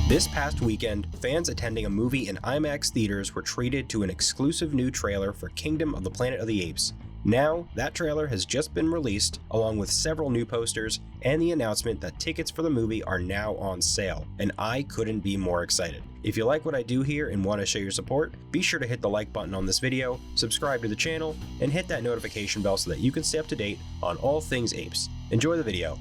This past weekend, fans attending a movie in IMAX theaters were treated to an exclusive new trailer for Kingdom of the Planet of the Apes. Now, that trailer has just been released, along with several new posters and the announcement that tickets for the movie are now on sale, and I couldn't be more excited. If you like what I do here and want to show your support, be sure to hit the like button on this video, subscribe to the channel, and hit that notification bell so that you can stay up to date on all things Apes. Enjoy the video.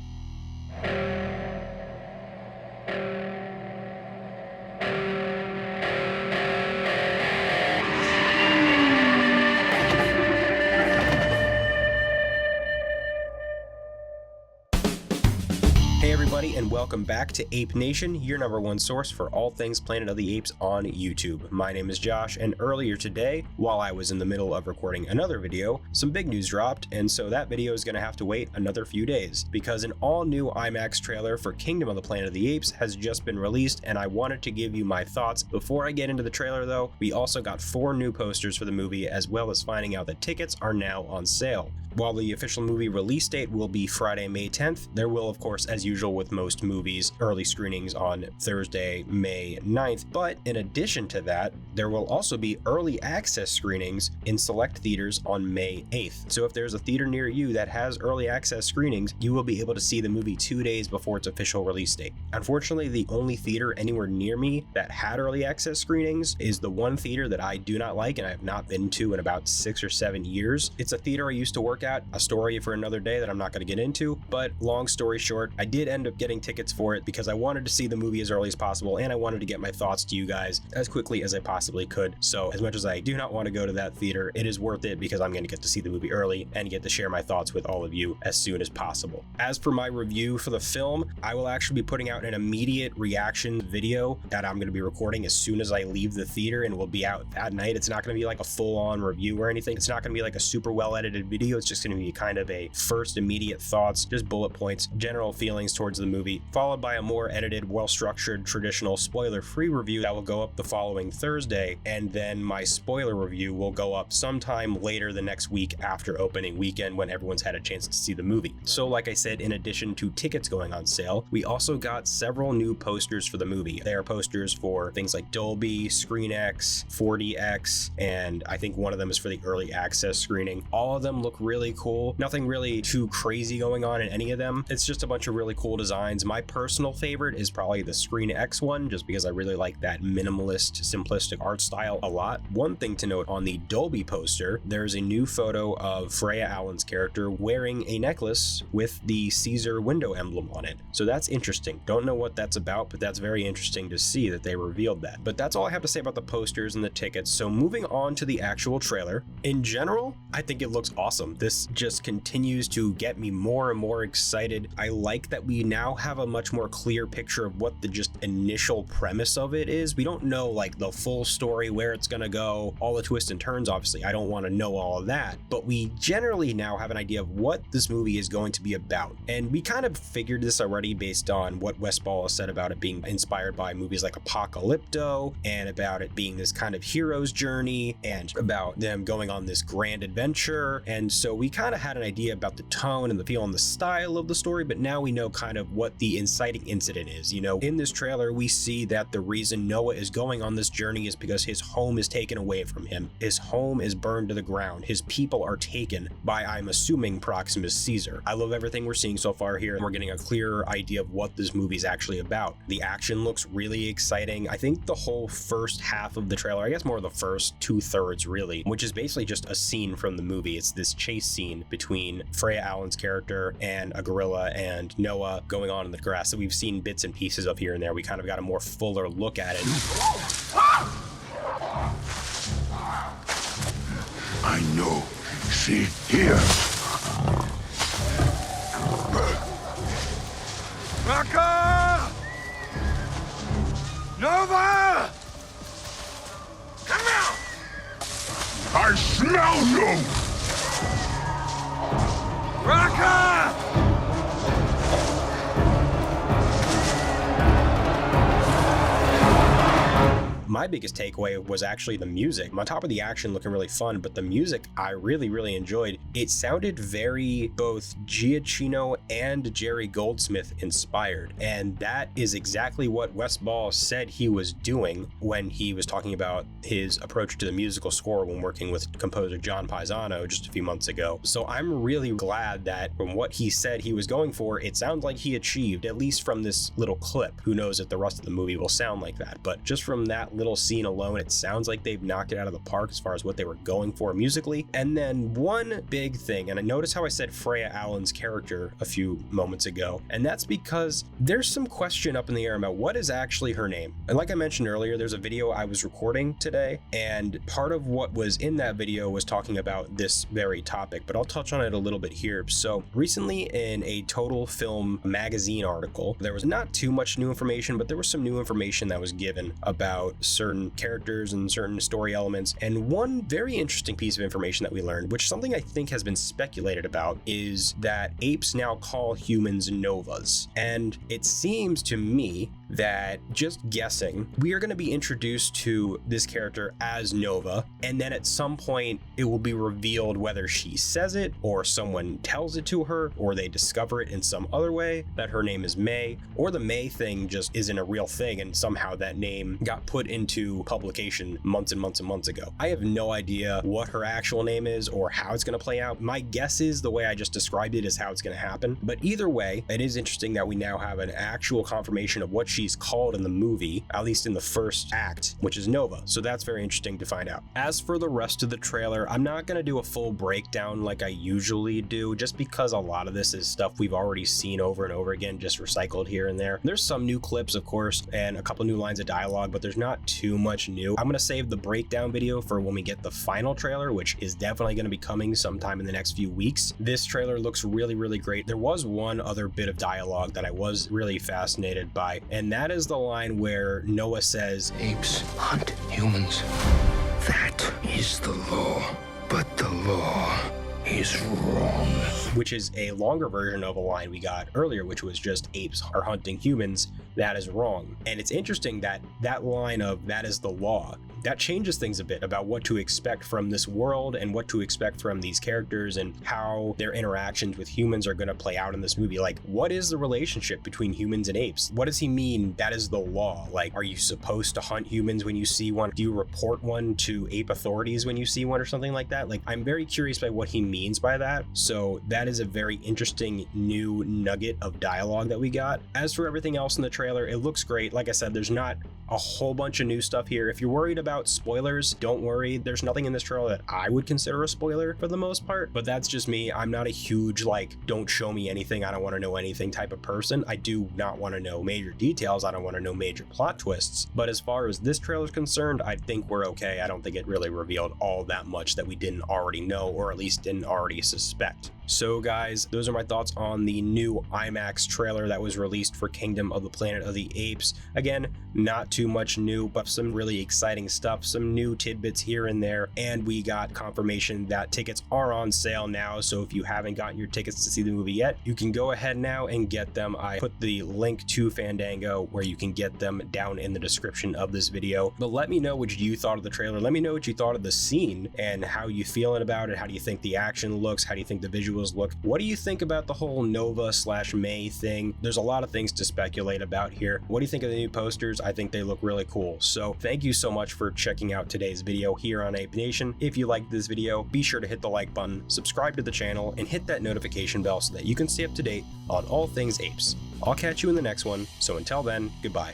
Hey everybody, and welcome back to Ape Nation, your #1 source for all things Planet of the Apes on YouTube. My name is Josh, and earlier today, while I was in the middle of recording another video, some big news dropped, and so that video is going to have to wait another few days, because an all-new IMAX trailer for Kingdom of the Planet of the Apes has just been released, and I wanted to give you my thoughts. Before I get into the trailer though, we also got 4 new posters for the movie, as well as finding out that tickets are now on sale. While the official movie release date will be Friday, May 10th, there will, of course, as usual with most movies, early screenings on Thursday, May 9th. But in addition to that, there will also be early access screenings in select theaters on May 8th. So if there's a theater near you that has early access screenings, you will be able to see the movie 2 days before its official release date. Unfortunately, the only theater anywhere near me that had early access screenings is the one theater that I do not like and I have not been to in about 6 or 7 years. It's a theater I used to work at, a story for another day that I'm not going to get into, but long story short, I did end up getting tickets for it because I wanted to see the movie as early as possible and I wanted to get my thoughts to you guys as quickly as I possibly could. So as much as I do not want to go to that theater, it is worth it because I'm going to get to see the movie early and get to share my thoughts with all of you as soon as possible. As for my review for the film, I will actually be putting out an immediate reaction video that I'm going to be recording as soon as I leave the theater, and will be out that night. It's not going to be like a full-on review or anything. It's not going to be like a super well-edited video. It's just going to be kind of a first immediate thoughts, just bullet points, general feelings towards the movie, followed by a more edited, well-structured, traditional spoiler-free review that will go up the following Thursday, and then my spoiler review will go up sometime later the next week after opening weekend when everyone's had a chance to see the movie. So like I said, in addition to tickets going on sale, we also got several new posters for the movie. They are posters for things like Dolby, ScreenX, 4DX, and I think one of them is for the early access screening. All of them look really cool. Nothing really too crazy going on in any of them. It's just a bunch of really cool designs. My personal favorite is probably the ScreenX one, just because I really like that minimalist, simplistic art style a lot. One thing to note on the Dolby poster, there's a new photo of Freya Allan's character wearing a necklace with the Caesar window emblem on it. So that's interesting. Don't know what that's about, but that's very interesting to see that they revealed that. But that's all I have to say about the posters and the tickets. So moving on to the actual trailer. In general, I think it looks awesome. This just continues to get me more and more excited. I like that we now have a much more clear picture of what the just initial premise of it is. We don't know like the full story, where it's gonna go, all the twists and turns. Obviously, I don't want to know all of that, but we generally now have an idea of what this movie is going to be about. And we kind of figured this already based on what Wes Ball has said about it being inspired by movies like Apocalypto, and about it being this kind of hero's journey, and about them going on this grand adventure. And so we kind of had an idea about the tone and the feel and the style of the story, but now we know kind of what the inciting incident is. You know, in this trailer, we see that the reason Noah is going on this journey is because his home is taken away from him. His home is burned to the ground. His people are taken by, I'm assuming, Proximus Caesar. I love everything we're seeing so far here, and we're getting a clearer idea of what this movie is actually about. The action looks really exciting. I think the whole first half of the trailer, I guess more of the first 2/3 really, which is basically just a scene from the movie. It's this chase scene between Freya Allan's character and a gorilla and Noah going on in the grass that we've seen bits and pieces of here and there. We kind of got a more fuller look at it. I know. See, here. Raka! Nova! Come out! I smell you! Raka! my biggest takeaway was actually the music. On top of the action looking really fun, but the music I really enjoyed. It sounded very both Giacchino and Jerry Goldsmith inspired, and that is exactly what Wes Ball said he was doing when he was talking about his approach to the musical score when working with composer John Paisano just a few months ago. So I'm really glad that from what he said he was going for, it sounds like he achieved, at least from this little clip. Who knows if the rest of the movie will sound like that, but just from that little scene alone, it sounds like they've knocked it out of the park as far as what they were going for musically. And then one big thing, and I noticed how I said Freya Allen's character a few moments ago, and that's because there's some question up in the air about what is actually her name. And like I mentioned earlier, there's a video I was recording today, and part of what was in that video was talking about this very topic, but I'll touch on it a little bit here. So recently in a Total Film magazine article, there was not too much new information, but there was some new information that was given about certain characters and certain story elements. And one very interesting piece of information that we learned, which is something I think has been speculated about, is that apes now call humans novas. And it seems to me that, just guessing, we are going to be introduced to this character as Nova, and then at some point it will be revealed whether she says it or someone tells it to her or they discover it in some other way that her name is May, or the May thing just isn't a real thing and somehow that name got put into publication months and months ago. I have no idea what her actual name is or how it's going to play out. My guess is the way I just described it is how it's going to happen, but either way, it is interesting that we now have an actual confirmation of what she's called in the movie, at least in the first act, which is Nova. So that's very interesting to find out. As for the rest of the trailer, I'm not going to do a full breakdown like I usually do, just because a lot of this is stuff we've already seen over and over again, just recycled here and there. There's some new clips, of course, and a couple new lines of dialogue, but there's not too much new. I'm going to save the breakdown video for when we get the final trailer, which is definitely going to be coming sometime in the next few weeks. This trailer looks really great. There was one other bit of dialogue that I was really fascinated by, and that is the line where Noah says, Apes hunt humans. That is the law, but the law is wrong. Which is a longer version of a line we got earlier, which was just apes are hunting humans. That is wrong. And it's interesting that that line of that is the law, that changes things a bit about what to expect from this world and what to expect from these characters and how their interactions with humans are going to play out in this movie. Like, what is the relationship between humans and apes? What does he mean that is the law? Like, are you supposed to hunt humans when you see one? Do you report one to ape authorities when you see one or something like that? Like, I'm very curious by what he means by that. So that is a very interesting new nugget of dialogue that we got. As for everything else in the trailer, it looks great. Like I said, there's not a whole bunch of new stuff here. If you're worried about spoilers, don't worry. There's nothing in this trailer that I would consider a spoiler for the most part, but that's just me. I'm not a huge, like, don't show me anything, I don't want to know anything type of person. I do not want to know major details. I don't want to know major plot twists. But as far as this trailer is concerned, I think we're okay. I don't think it really revealed all that much that we didn't already know, or at least didn't already suspect. So guys, those are my thoughts on the new IMAX trailer that was released for Kingdom of the Planet of the Apes. Again, not too much new, but some really exciting stuff, some new tidbits here and there, and we got confirmation that tickets are on sale now. So if you haven't gotten your tickets to see the movie yet, you can go ahead now and get them. I put the link to Fandango where you can get them down in the description of this video. But let me know what you thought of the trailer. Let me know what you thought of the scene and how you feeling about it. How do you think the action looks? How do you think the visuals look? What do you think about the whole Nova/May thing? There's a lot of things to speculate about here. What do you think of the new posters? I think they look really cool. So thank you so much for checking out today's video here on Ape Nation. If you liked this video, be sure to hit the like button, subscribe to the channel, and hit that notification bell so that you can stay up to date on all things apes. I'll catch you in the next one. So until then, goodbye.